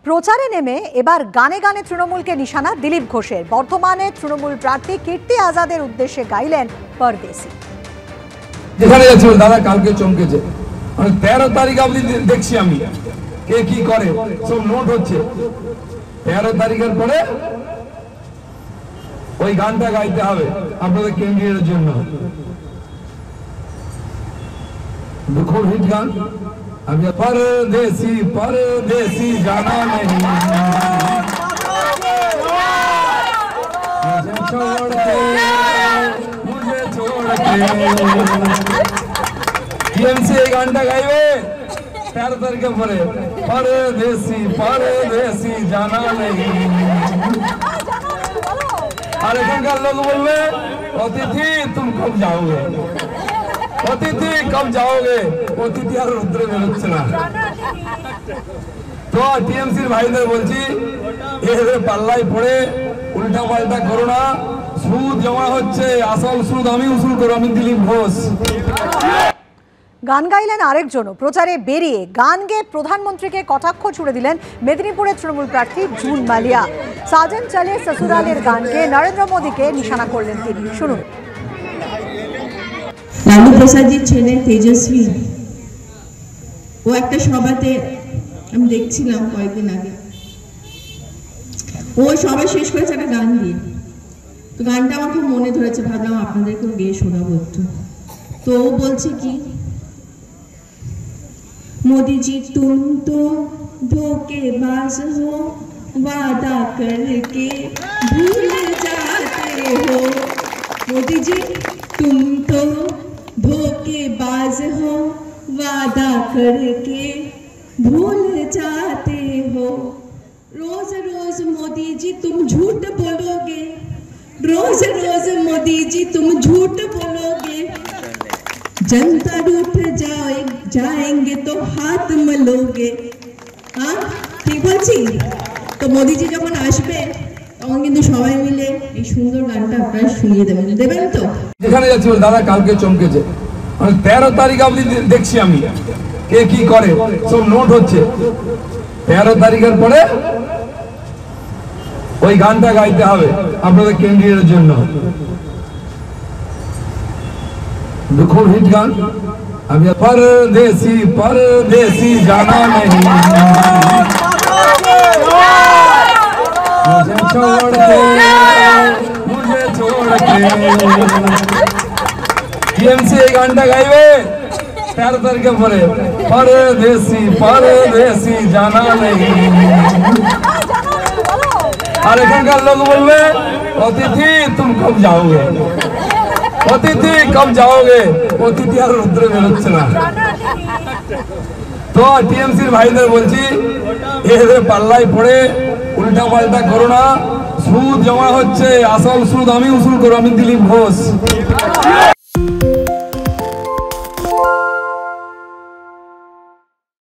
প্রচারে নেমে এবার গানে গানে তৃণমূলকে নিশানা দিলীপ ঘোষের। বর্তমানে তৃণমূল প্রার্থী কীর্তি আজাদের উদ্দেশ্যে গাইলেন পরদেশি। যেখানে যাচ্ছিল দাদা কালকে চমকেছে, মানে 13 তারিখ অবধি দেখছি আমি কে কি করে, সব নোট হচ্ছে। 13 তারিখের পরে ওই গানটা গাইতে হবে আপনাদের কেন্দ্রীয়ের জন্য। দুঃখ হিট গান। আমি परदेसी परदेसी जाना नहीं, मुझे छोड़ के टीएमसी এই গানটা গাইবে 13 তারিখে পরে। परदेसी परदेसी जाना नहीं। আর এখানকার লোক বলবে অতিথি तुम कब जाओगे, অতিথি কব যাওগে, অতিথি আর রুদ্রে বেরোচ্ছে না। তো টিএমসির ভাইদের বলছি এদের পাল্লায় পড়ে উল্টা পাল্টা করো না। সুদ জমা হচ্ছে, আসল সুদ আমি উসুল করব, আমি দিলীপ ঘোষ। গান গাইলেন আরেকজনও। প্রচারে বেরিয়ে গান গেয়ে প্রধানমন্ত্রীকে কটাক্ষ ছুড়ে দিলেন মেদিনীপুরের তৃণমূল প্রার্থী জুন মালিয়া। সাজন চলে সসুরালের গান গেয়ে নরেন্দ্র মোদীকে নিশানা করলেন তিনি। শুনুন। লালু প্রসাদজির ছেলে তেজস্বী, ও একটা সভাতে আমি দেখছিলাম কয়েকদিন আগে, ও সবাই শেষ করেছে একটা গান দিয়ে। তো গানটা আমার খুব মনে ধরেছে, ভাবলাম আপনাদেরকেও গিয়ে শোনাবো একটু। তো ও বলছে কি, मोदी तुम तो धोखेबाज हो, वादा करके भूल जाते हो। मोदी जी तुम तो धोखेबाज हो, वादा करके भूल जाते हो। रोज रोज मोदी जी तुम झूठ बोलोगे, रोज रोज मोदी जी तुम झूठ बोलोगे। जनता रूठ जाएंगे तो हाथ मलोगे। हाँ ठीक বলছি তো? মোদিজি যখন আসবে তখন কিন্তু সবাই মিলে এই সুন্দর গানটা আপনারা শুনিয়ে দেবেন তো? যেখানে যাচ্ছিল দাদা কালকে চমকেছে, মানে 13 তারিখ অবধি দেখছি আমি কে কি করে, সব নোট হচ্ছে। 13 তারিখের পরে ওই গানটা গাইতে হবে আপনাদের কেন্দ্রীয়ের জন্য। দুঃখ হিট গান। আমি परदेसी परदेसी जाना नहीं, मुझे छोड़ के टीएमसी এই গানটা গাইবে 13 তারিখে পরে। परदेसी परदेसी जाना नहीं। আর এখানকার লোক বলবে অতিথি तुम कब जाओगे, অতিথি কব যাওগে, অতিথি আর রুদ্রে বেরোচ্ছে না। তো টিএমসির ভাইদের বলছি এদের পাল্লায় পড়ে উল্টা পাল্টা করো না। সুদ জমা হচ্ছে, আসল সুদ আমি উসুল করব, আমি দিলীপ ঘোষ।